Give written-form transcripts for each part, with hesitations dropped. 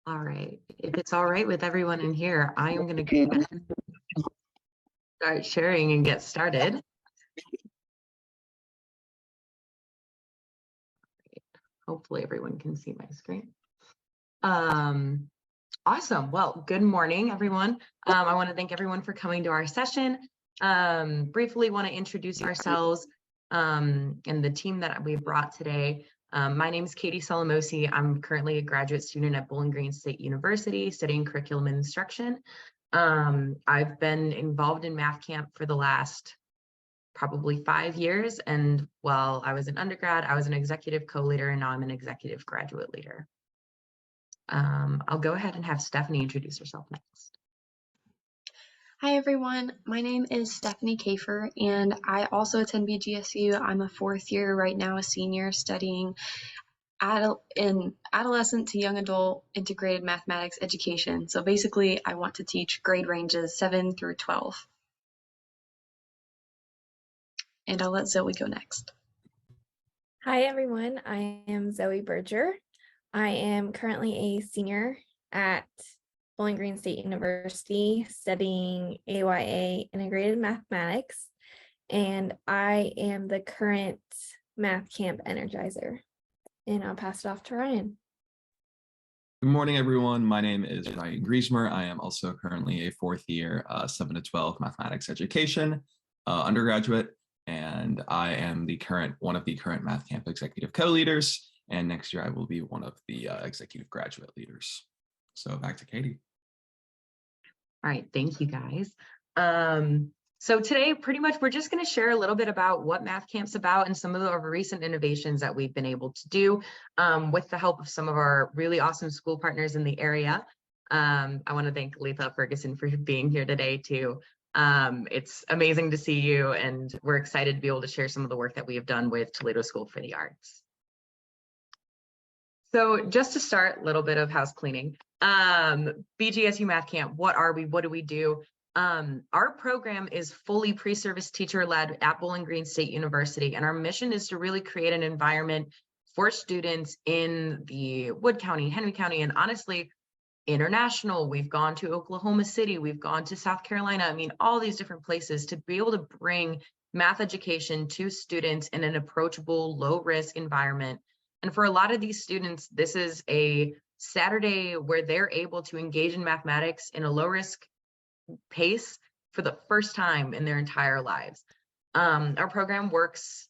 All right. If it's all right with everyone in here, I am going to go ahead and start sharing and get started. Hopefully everyone can see my screen. Awesome. Well, good morning, everyone. I want to thank everyone for coming to our session. Briefly want to introduce ourselves and the team that we brought today. My name is Kati Solymosi. I'm currently a graduate student at Bowling Green State University studying curriculum and instruction. I've been involved in math camp for the last probably 5 years. And while I was an undergrad, I was an executive co-leader, and now I'm an executive graduate leader. I'll go ahead and have Stephanie introduce herself next. Hi everyone, my name is Stephanie Kafer and I also attend BGSU. I'm a 4th year right now, a senior studying in adolescent to young adult integrated mathematics education. So basically I want to teach grade ranges 7 through 12. And I'll let Zoey go next. Hi everyone, I am Zoey Berger. I am currently a senior at Bowling Green State University studying AYA integrated mathematics, and I am the current math camp energizer. And I'll pass it off to Ryan. Good morning, everyone. My name is Ryan Griesmer. I am also currently a 4th year 7 to 12 mathematics education undergraduate, and I am one of the current math camp executive co-leaders. And next year I will be one of the executive graduate leaders. So back to Kati. All right, thank you guys. So today, pretty much, we're just going to share a little bit about what Math Camp's about and some of the recent innovations that we've been able to do with the help of some of our really awesome school partners in the area. I want to thank Letha Ferguson for being here today too. It's amazing to see you, and we're excited to be able to share some of the work that we have done with Toledo School for the Arts. So just to start, a little bit of house cleaning. BGSU Math Camp, what are we? What do we do? Our program is fully pre-service teacher-led at Bowling Green State University, and our mission is to really create an environment for students in the Wood County, Henry County, and honestly, international. We've gone to Oklahoma City, we've gone to South Carolina, I mean, all these different places to be able to bring math education to students in an approachable, low-risk environment. And for a lot of these students, this is a Saturday where they're able to engage in mathematics in a low-risk pace for the first time in their entire lives. Our program works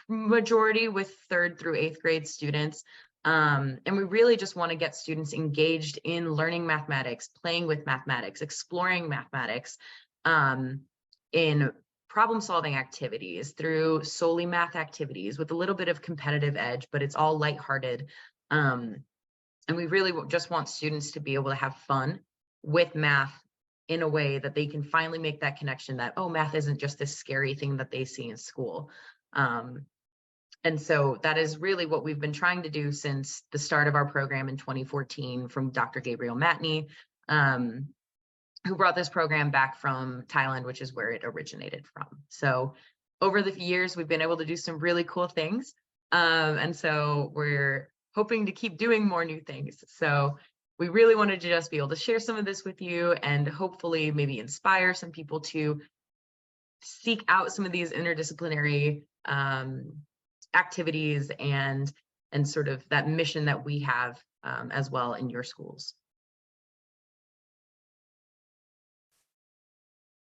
majority with 3rd through 8th grade students. And we really just want to get students engaged in learning mathematics, playing with mathematics, exploring mathematics in problem-solving activities, through solely math activities with a little bit of competitive edge, but it's all lighthearted. And we really just want students to be able to have fun with math in a way that they can finally make that connection that, oh, math isn't just this scary thing that they see in school. And so that is really what we've been trying to do since the start of our program in 2014 from Dr. Gabriel Matney, who brought this program back from Thailand, which is where it originated from. So over the years, we've been able to do some really cool things. And so we're hoping to keep doing more new things. So we really wanted to just be able to share some of this with you and hopefully maybe inspire some people to seek out some of these interdisciplinary activities and sort of that mission that we have as well in your schools.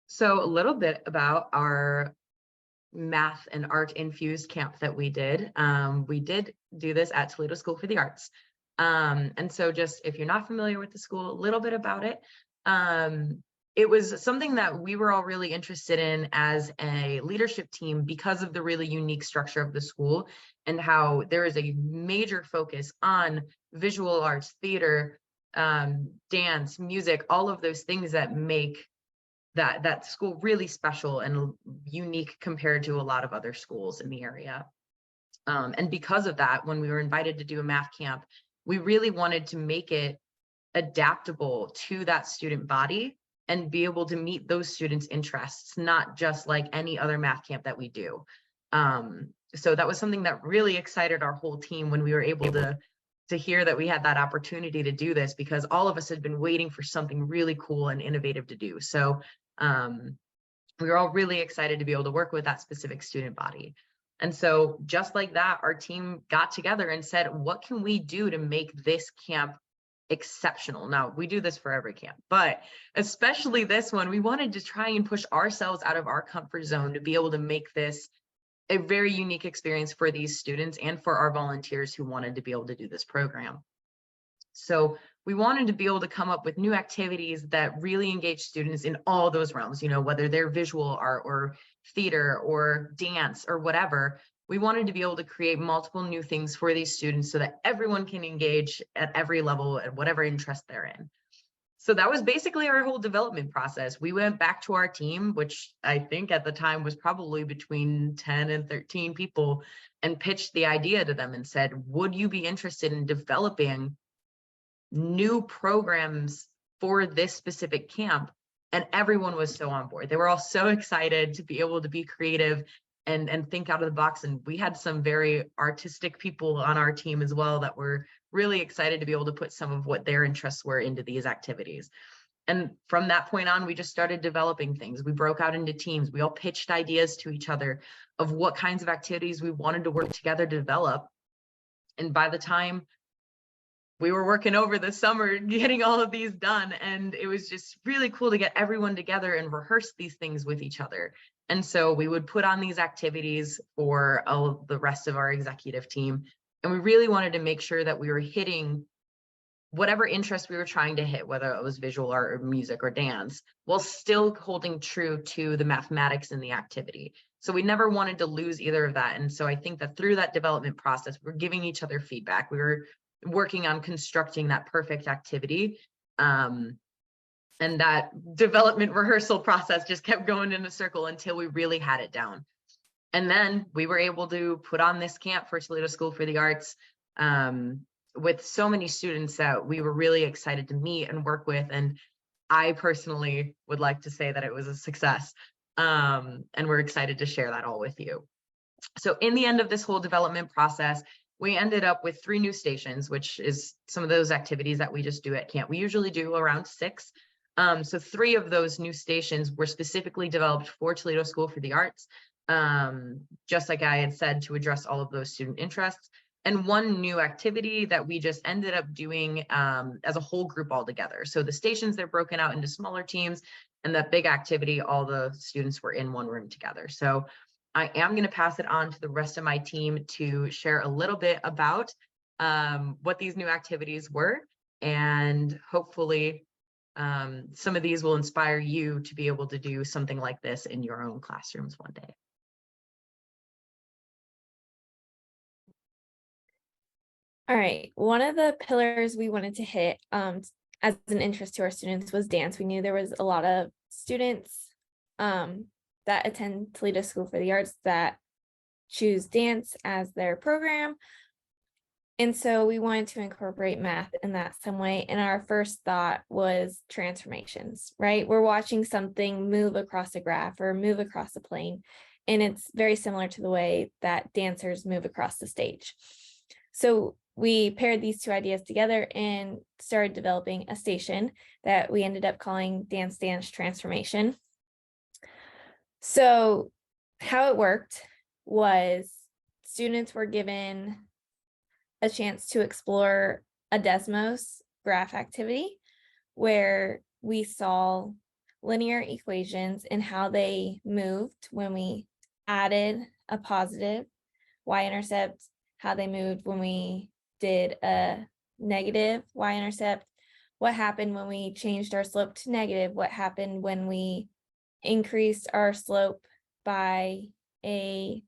So a little bit about our math and art infused camp that we did. We did do this at Toledo School for the Arts. And so just if you're not familiar with the school, a little bit about it. It was something that we were all really interested in as a leadership team because of the really unique structure of the school and how there is a major focus on visual arts, theater, dance, music, all of those things that make that school really special and unique compared to a lot of other schools in the area. And because of that, when we were invited to do a math camp, we really wanted to make it adaptable to that student body and be able to meet those students' interests, not just like any other math camp that we do. So that was something that really excited our whole team when we were able to to hear that we had that opportunity to do this, because all of us had been waiting for something really cool and innovative to do. So we were all really excited to be able to work with that specific student body. And so just like that, our team got together and said, what can we do to make this camp exceptional? Now, we do this for every camp, but especially this one, we wanted to try and push ourselves out of our comfort zone to be able to make this a very unique experience for these students and for our volunteers who wanted to be able to do this program. So we wanted to be able to come up with new activities that really engage students in all those realms, you know, whether they're visual art or theater or dance or whatever. We wanted to be able to create multiple new things for these students so that everyone can engage at every level at whatever interest they're in. So that was basically our whole development process. We went back to our team, which I think at the time was probably between 10 and 13 people, and pitched the idea to them and said, would you be interested in developing new programs for this specific camp? And everyone was so on board. They were all so excited to be able to be creative and think out of the box. And we had some very artistic people on our team as well that were really excited to be able to put some of what their interests were into these activities. And from that point on, we just started developing things. We broke out into teams. We all pitched ideas to each other of what kinds of activities we wanted to work together to develop. And by the time we were working over the summer, getting all of these done, and it was just really cool to get everyone together and rehearse these things with each other. And so we would put on these activities for all the rest of our executive team. And we really wanted to make sure that we were hitting whatever interest we were trying to hit, whether it was visual art or music or dance, while still holding true to the mathematics in the activity. So we never wanted to lose either of that. And so I think that through that development process, we're giving each other feedback. We were working on constructing that perfect activity. And that development rehearsal process just kept going in a circle until we really had it down. And then we were able to put on this camp for Toledo School for the Arts with so many students that we were really excited to meet and work with. And I personally would like to say that it was a success. And we're excited to share that all with you. So in the end of this whole development process, we ended up with 3 new stations, which is some of those activities that we just do at camp. We usually do around 6. So 3 of those new stations were specifically developed for Toledo School for the Arts, just like I had said, to address all of those student interests. And 1 new activity that we just ended up doing as a whole group all together. So the stations, they're broken out into smaller teams, and that big activity, all the students were in one room together. So I am going to pass it on to the rest of my team to share a little bit about what these new activities were, and hopefully some of these will inspire you to be able to do something like this in your own classrooms one day. All right, one of the pillars we wanted to hit as an interest to our students was dance. We knew there was a lot of students that attend Toledo School for the Arts that choose dance as their program. And so we wanted to incorporate math in that some way. And our first thought was transformations, right? We're watching something move across a graph or move across a plane. And it's very similar to the way that dancers move across the stage. So we paired these 2 ideas together and started developing a station that we ended up calling Dance Dance Transformation. So how it worked was students were given a chance to explore a Desmos graph activity where we saw linear equations and how they moved when we added a positive y-intercept, how they moved when we did a negative y-intercept, what happened when we changed our slope to negative, what happened when we increased our slope by a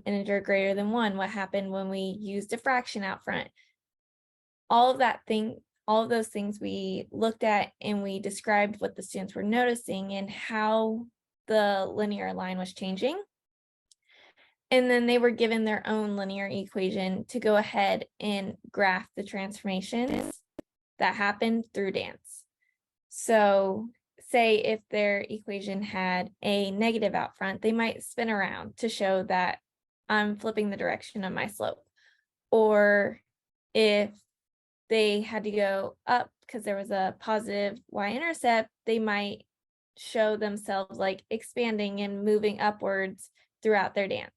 integer greater than 1, what happened when we used a fraction out front. All of those things we looked at, and we described what the students were noticing and how the linear line was changing. And then they were given their own linear equation to go ahead and graph the transformations that happened through dance. So say if their equation had a negative out front, they might spin around to show that I'm flipping the direction of my slope. Or if they had to go up because there was a positive y-intercept, they might show themselves like expanding and moving upwards throughout their dance.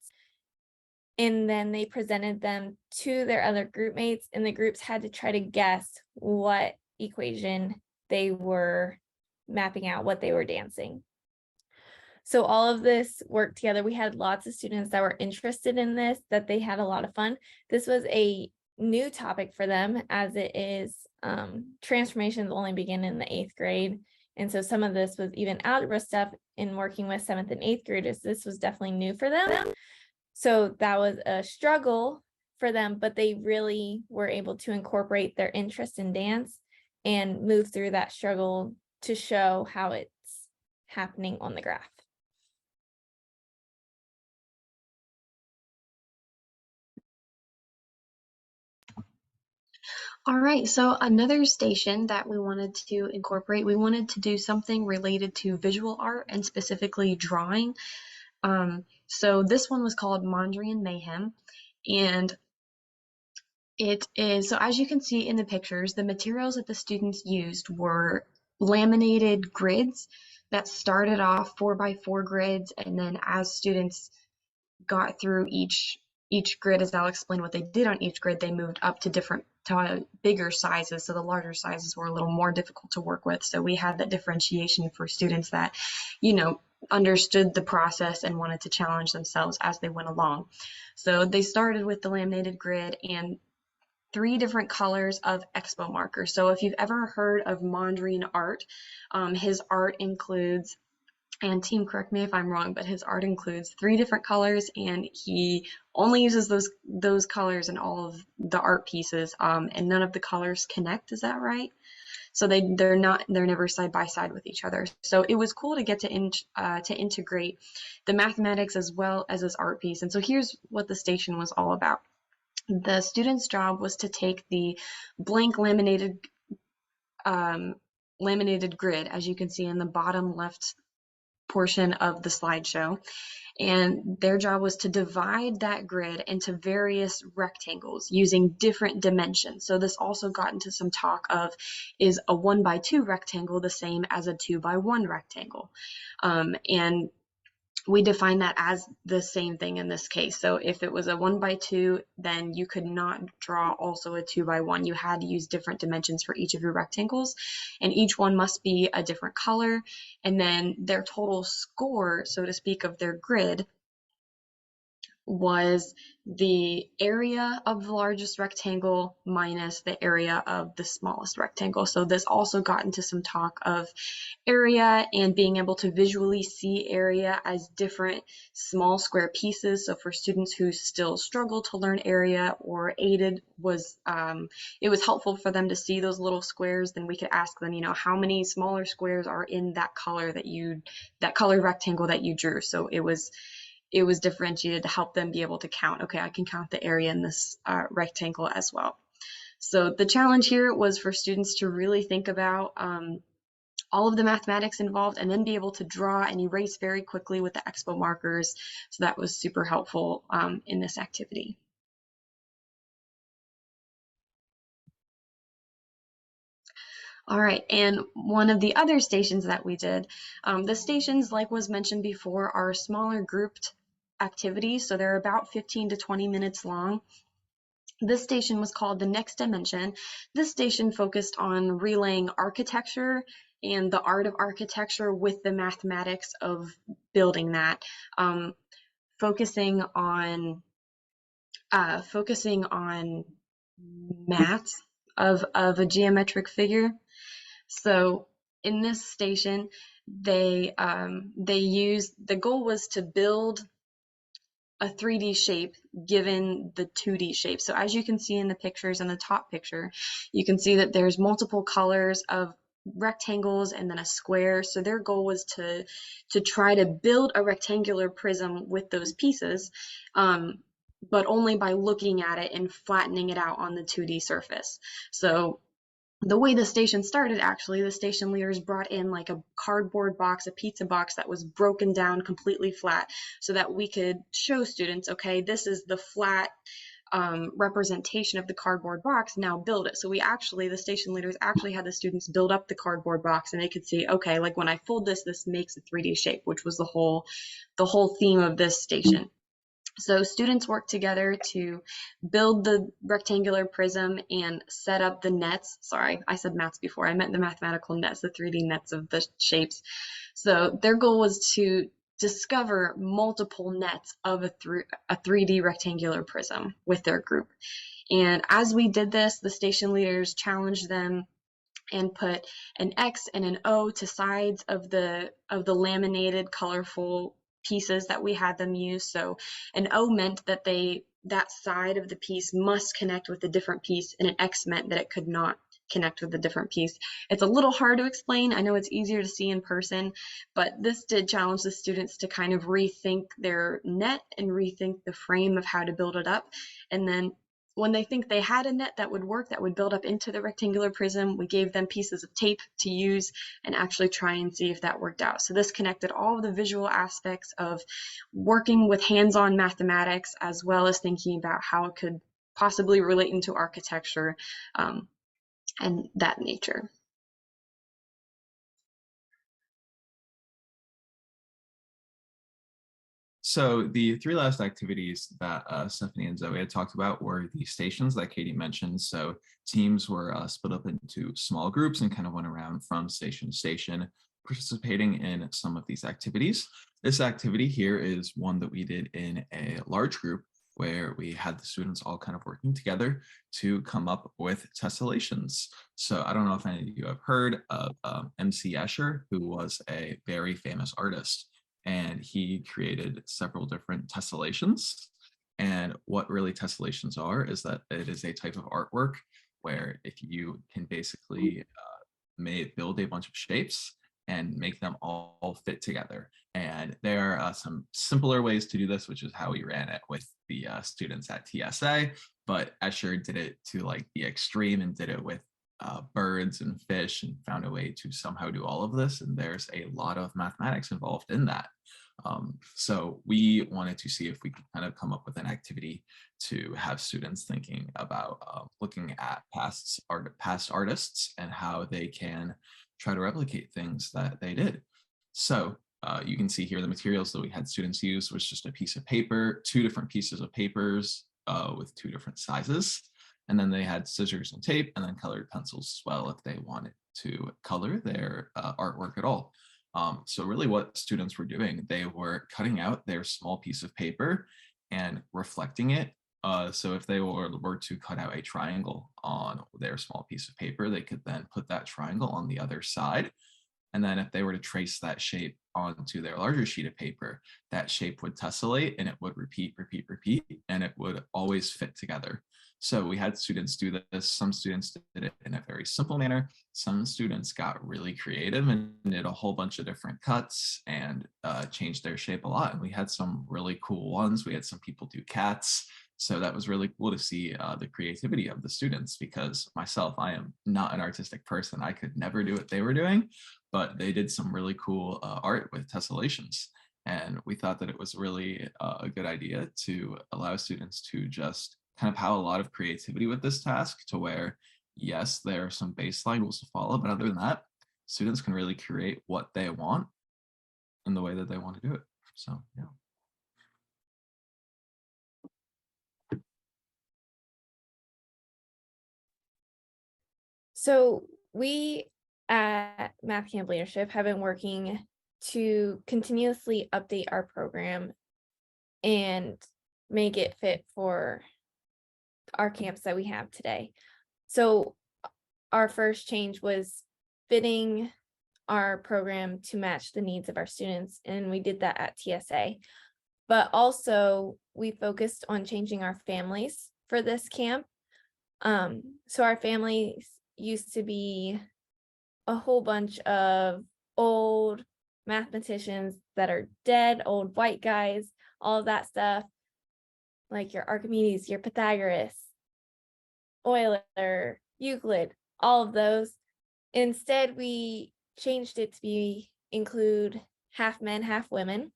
And then they presented them to their other group mates, and the groups had to try to guess what equation they were mapping out, what they were dancing. So all of this worked together. We had lots of students that were interested in this, that they had a lot of fun. This was a new topic for them, as it is transformations only begin in the 8th grade. And so some of this was even algebra stuff in working with 7th and 8th graders. This was definitely new for them. So that was a struggle for them, but they really were able to incorporate their interest in dance and move through that struggle to show how it's happening on the graph. All right, so another station that we wanted to incorporate, we wanted to do something related to visual art and specifically drawing. So this one was called Mondrian Mayhem, and it is, so as you can see in the pictures, the materials that the students used were laminated grids that started off 4x4 grids, and then as students got through each grid, as I'll explain what they did on each grid, they moved up to bigger sizes. So the larger sizes were a little more difficult to work with. So we had that differentiation for students that, understood the process and wanted to challenge themselves as they went along. So they started with the laminated grid and 3 different colors of expo markers. So if you've ever heard of Mondrian art, his art includes, and team correct me if I'm wrong, but his art includes 3 different colors, and he only uses those colors in all of the art pieces, and none of the colors connect. Is that right? So they're never side by side with each other. So it was cool to get to integrate the mathematics as well as this art piece. And so here's what the station was all about. The student's job was to take the blank laminated grid, as you can see in the bottom left portion of the slideshow, and their job was to divide that grid into various rectangles using different dimensions. So this also got into some talk of, is a 1x2 rectangle the same as a 2x1 rectangle? And we define that as the same thing in this case. So if it was a 1x2, then you could not draw also a 2x1. You had to use different dimensions for each of your rectangles, and each one must be a different color. And then their total score, so to speak, of their grid was the area of the largest rectangle minus the area of the smallest rectangle. So this also got into some talk of area and being able to visually see area as different small square pieces. So for students who still struggle to learn area or aided, it was helpful for them to see those little squares. Then we could ask them, how many smaller squares are in that color rectangle that you drew. So it was differentiated to help them be able to count. Okay, I can count the area in this rectangle as well. So the challenge here was for students to really think about all of the mathematics involved and then be able to draw and erase very quickly with the expo markers. So that was super helpful in this activity. All right, and one of the other stations that we did, the stations, like was mentioned before, are smaller grouped activities, so they're about 15 to 20 minutes long. This station was called The Next Dimension. This station focused on relaying architecture and the art of architecture with the mathematics of building that, focusing on maths of a geometric figure. So in this station, the goal was to build a 3D shape given the 2D shape. So as you can see in the pictures in the top picture, you can see that there's multiple colors of rectangles and then a square. So their goal was to try to build a rectangular prism with those pieces, but only by looking at it and flattening it out on the 2D surface. So the way the station started, actually, the station leaders brought in like a cardboard box, a pizza box that was broken down completely flat so that we could show students, okay, this is the flat representation of the cardboard box, now build it. So the station leaders actually had the students build up the cardboard box, and they could see, okay, like when I fold this makes a 3D shape, which was the whole theme of this station. So students worked together to build the rectangular prism and set up the nets. Sorry, I said mats before. I meant the mathematical nets, the 3D nets of the shapes. So their goal was to discover multiple nets of a 3D rectangular prism with their group. And as we did this, the station leaders challenged them and put an X and an O to sides of the laminated colorful pieces that we had them use. So an O meant that that side of the piece must connect with a different piece, and an X meant that it could not connect with a different piece. It's a little hard to explain. I know it's easier to see in person, but this did challenge the students to kind of rethink their net and rethink the frame of how to build it up. And then when they think they had a net that would work, that would build up into the rectangular prism, we gave them pieces of tape to use and actually try and see if that worked out. So this connected all of the visual aspects of working with hands-on mathematics, as well as thinking about how it could possibly relate into architecture and that nature. So the three last activities that Stephanie and Zoe had talked about were the stations that Katie mentioned. So teams were split up into small groups and kind of went around from station to station, participating in some of these activities. This activity here is one that we did in a large group where we had the students all kind of working together to come up with tessellations. So I don't know if any of you have heard of MC Escher, who was a very famous artist, and he created several different tessellations. And what really tessellations are is that it is a type of artwork where if you can basically build a bunch of shapes and make them all fit together. And there are some simpler ways to do this, which is how we ran it with the students at TSA, but Escher did it to like the extreme and did it with birds and fish and found a way to somehow do all of this. And there's a lot of mathematics involved in that. So we wanted to see if we could kind of come up with an activity to have students thinking about looking at past artists and how they can try to replicate things that they did. So you can see here the materials that we had students use was just a piece of paper, two different pieces of papers with two different sizes. And then they had scissors and tape and then colored pencils as well if they wanted to color their artwork at all. So really what students were doing, they were cutting out their small piece of paper and reflecting it. So if they were to cut out a triangle on their small piece of paper, they could then put that triangle on the other side. And then if they were to trace that shape onto their larger sheet of paper, that shape would tessellate and it would repeat, and it would always fit together. So we had students do this. Some students did it in a very simple manner. Some students got really creative and did a whole bunch of different cuts and changed their shape a lot. And we had some really cool ones. We had some people do cats. So that was really cool to see the creativity of the students, because myself, I am not an artistic person. I could never do what they were doing, but they did some really cool art with tessellations. And we thought that it was really a good idea to allow students to just kind of have a lot of creativity with this task, to where, yes, there are some baseline rules to follow, but other than that, students can really create what they want in the way that they want to do it. So, yeah. So we at Math Camp Leadership have been working to continuously update our program and make it fit for our camps that we have today. So our first change was fitting our program to match the needs of our students, and we did that at TSA. But also we focused on changing our families for this camp. So our families used to be a whole bunch of old mathematicians that are dead, old white guys, all of that stuff, like your Archimedes, your Pythagoras, Euler, Euclid, all of those. Instead, we changed it to include half men, half women.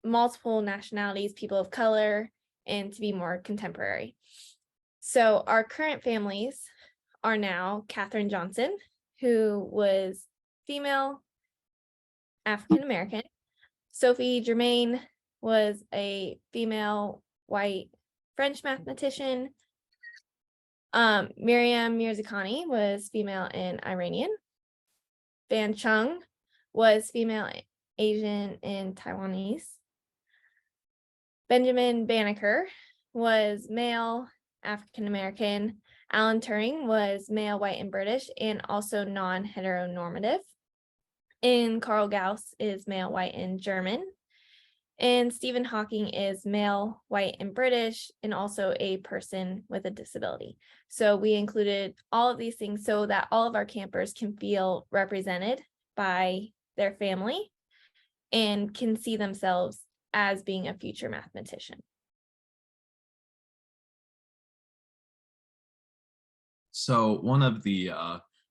multiple nationalities, people of color, and to be more contemporary. So our current families are now Katherine Johnson, who was female African-American. Sophie Germain was a female white French mathematician. Miriam Mirzakhani was female and Iranian. Van Chung was female Asian and Taiwanese. Benjamin Banneker was male African-American. Alan Turing was male white and British and also non-heteronormative. And Carl Gauss is male white and German. And Stephen Hawking is male, white, and British, and also a person with a disability. So we included all of these things so that all of our campers can feel represented by their family and can see themselves as being a future mathematician. So one of the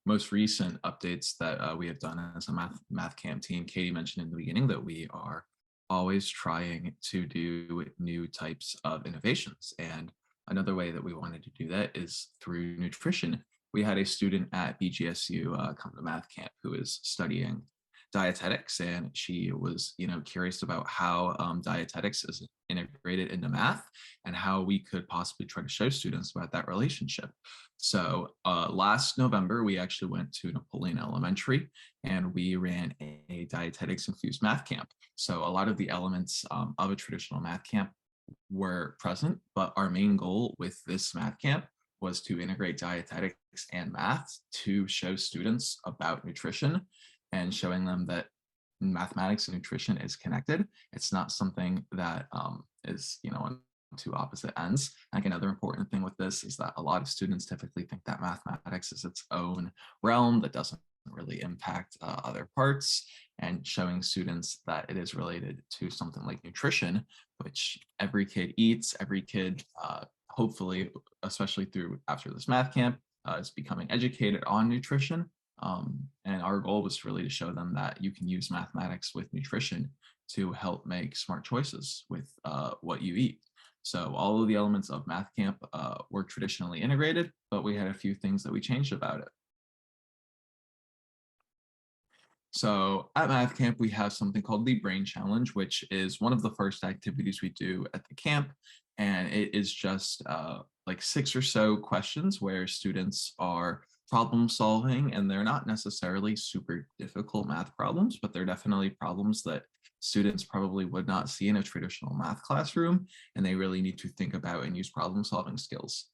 most recent updates that we have done as a math camp team, Katie mentioned in the beginning that we are always trying to do new types of innovations. And another way that we wanted to do that is through nutrition. We had a student at BGSU come to math camp who is studying dietetics, and she was, curious about how dietetics is integrated into math and how we could possibly try to show students about that relationship. So last November, we actually went to Napoleon Elementary and we ran a dietetics infused math camp. So a lot of the elements of a traditional math camp were present, but our main goal with this math camp was to integrate dietetics and math to show students about nutrition and showing them that mathematics and nutrition is connected. It's not something that is, on two opposite ends. I think another important thing with this is that a lot of students typically think that mathematics is its own realm that doesn't really impact other parts, and showing students that it is related to something like nutrition, which every kid eats, every kid, hopefully, especially after this math camp, is becoming educated on nutrition. And our goal was really to show them that you can use mathematics with nutrition to help make smart choices with what you eat. So all of the elements of math camp were traditionally integrated, but we had a few things that we changed about it. So at math camp, we have something called the brain challenge, which is one of the first activities we do at the camp. And it is just like 6 or so questions where students are problem solving, and they're not necessarily super difficult math problems, but they're definitely problems that students probably would not see in a traditional math classroom, and they really need to think about and use problem solving skills.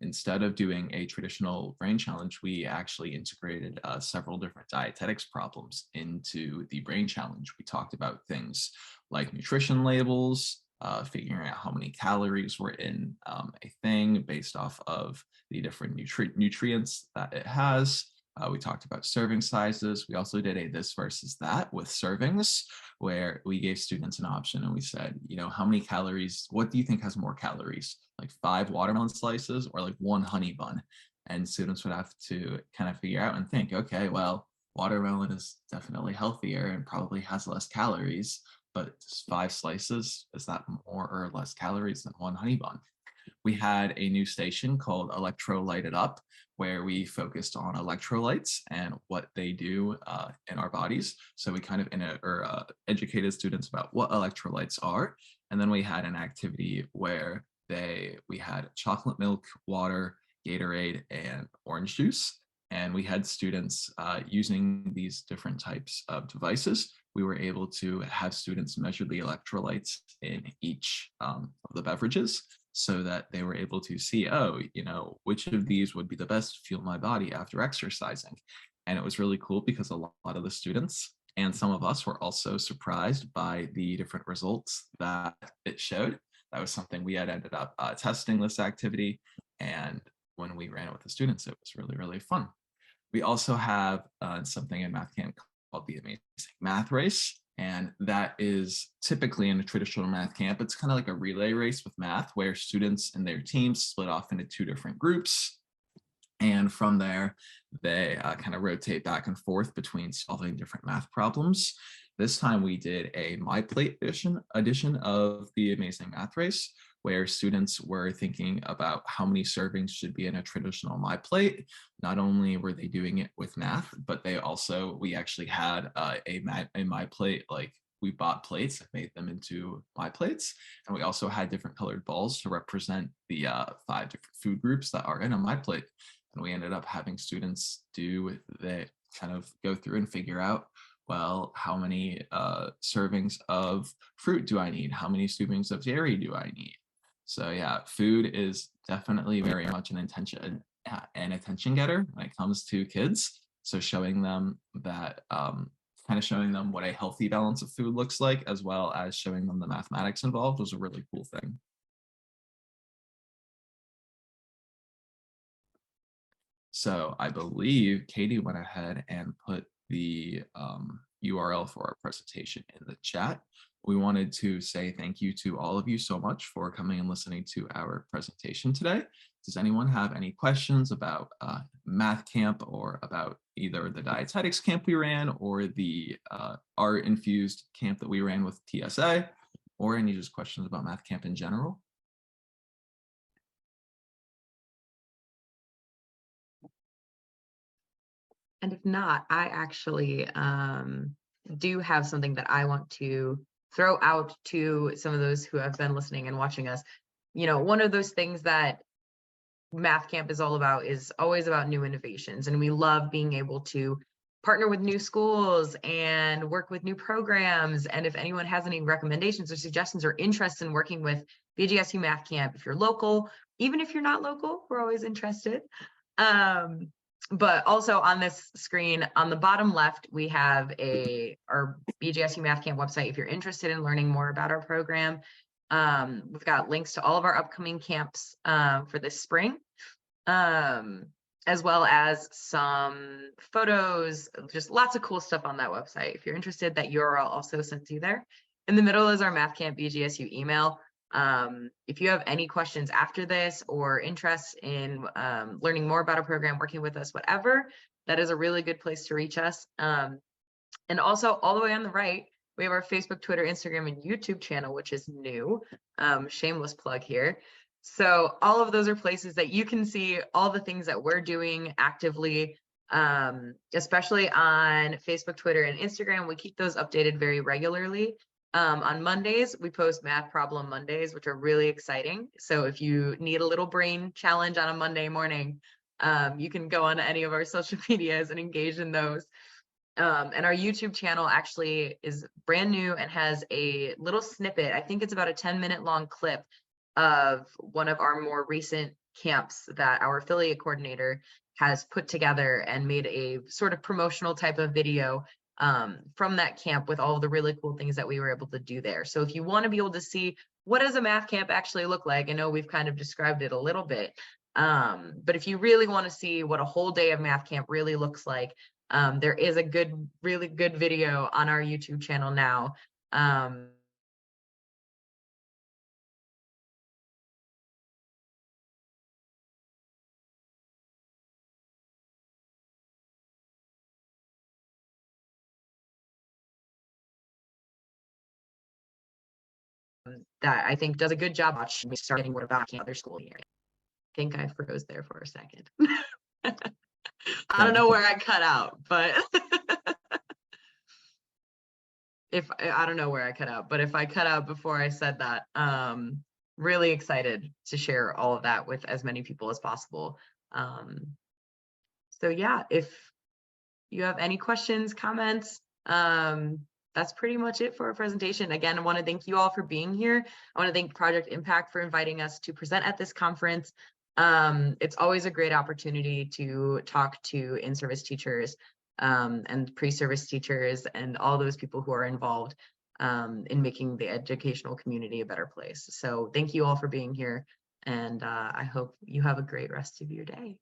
Instead of doing a traditional brain challenge, we actually integrated several different dietetics problems into the brain challenge. We talked about things like nutrition labels, figuring out how many calories were in a thing based off of the different nutrients that it has. We talked about serving sizes. We also did a this versus that with servings, where we gave students an option and we said, how many calories, what do you think has more calories? Like 5 watermelon slices or like 1 honey bun? And students would have to kind of figure out and think, okay, well, watermelon is definitely healthier and probably has less calories, but 5 slices, is that more or less calories than 1 honey bun? We had a new station called Electrolyted Up, where we focused on electrolytes and what they do in our bodies. So we kind of educated students about what electrolytes are. And then we had an activity where we had chocolate milk, water, Gatorade, and orange juice. And we had students using these different types of devices. We were able to have students measure the electrolytes in each of the beverages, so that they were able to see, which of these would be the best to fuel my body after exercising. And it was really cool because a lot of the students and some of us were also surprised by the different results that it showed. That was something we had ended up testing this activity. And when we ran it with the students, it was really, really fun. We also have something in math camp called the Amazing Math Race. And that is typically in a traditional math camp. It's kind of like a relay race with math, where students and their teams split off into 2 different groups. And from there, they kind of rotate back and forth between solving different math problems. This time we did a My Plate edition of the Amazing Math Race, where students were thinking about how many servings should be in a traditional My Plate. Not only were they doing it with math, but we actually had a My Plate, like we bought plates and made them into My Plates. And we also had different colored balls to represent the 5 different food groups that are in a My Plate. And we ended up having students kind of go through and figure out, well, how many servings of fruit do I need? How many servings of dairy do I need? So yeah, food is definitely very much an attention getter when it comes to kids. So showing them that, kind of showing them what a healthy balance of food looks like, as well as showing them the mathematics involved, was a really cool thing. So I believe Katie went ahead and put the URL for our presentation in the chat. We wanted to say thank you to all of you so much for coming and listening to our presentation today. Does anyone have any questions about math camp, or about either the dietetics camp we ran, or the art infused camp that we ran with TSA, or any just questions about math camp in general? And if not, I actually do have something that I want to throw out to some of those who have been listening and watching us. You know, one of those things that Math Camp is all about is always about new innovations. And we love being able to partner with new schools and work with new programs. And if anyone has any recommendations or suggestions or interest in working with BGSU Math Camp, if you're local, even if you're not local, we're always interested. But also on this screen, on the bottom left, we have our BGSU Math Camp website. If you're interested in learning more about our program, we've got links to all of our upcoming camps for this spring, as well as some photos, just lots of cool stuff on that website. If you're interested, that URL also sends you there. In the middle is our Math Camp BGSU email. If you have any questions after this, or interest in learning more about our program, working with us, whatever, that is a really good place to reach us. And also all the way on the right, we have our Facebook, Twitter, Instagram, and YouTube channel, which is new. Shameless plug here. So all of those are places that you can see all the things that we're doing actively, especially on Facebook, Twitter, and Instagram. We keep those updated very regularly. On Mondays, we post Math Problem Mondays, which are really exciting. So if you need a little brain challenge on a Monday morning, you can go on any of our social medias and engage in those. And our YouTube channel actually is brand new and has a little snippet. I think it's about a 10-minute long clip of one of our more recent camps that our affiliate coordinator has put together and made a sort of promotional type of video from that camp with all of the really cool things that we were able to do there. So if you want to be able to see what does a math camp actually look like, I know we've kind of described it a little bit, but if you really want to see what a whole day of math camp really looks like, there is a really good video on our YouTube channel now. That I think does a good job watching me start getting word about other school here. I think I froze there for a second. I don't know where I cut out, but I don't know where I cut out, but if I cut out before I said that, really excited to share all of that with as many people as possible. So yeah, if you have any questions, comments, that's pretty much it for our presentation. Again, I want to thank you all for being here. I want to thank Project Impact for inviting us to present at this conference. It's always a great opportunity to talk to in-service teachers and pre-service teachers and all those people who are involved in making the educational community a better place. So thank you all for being here, and I hope you have a great rest of your day.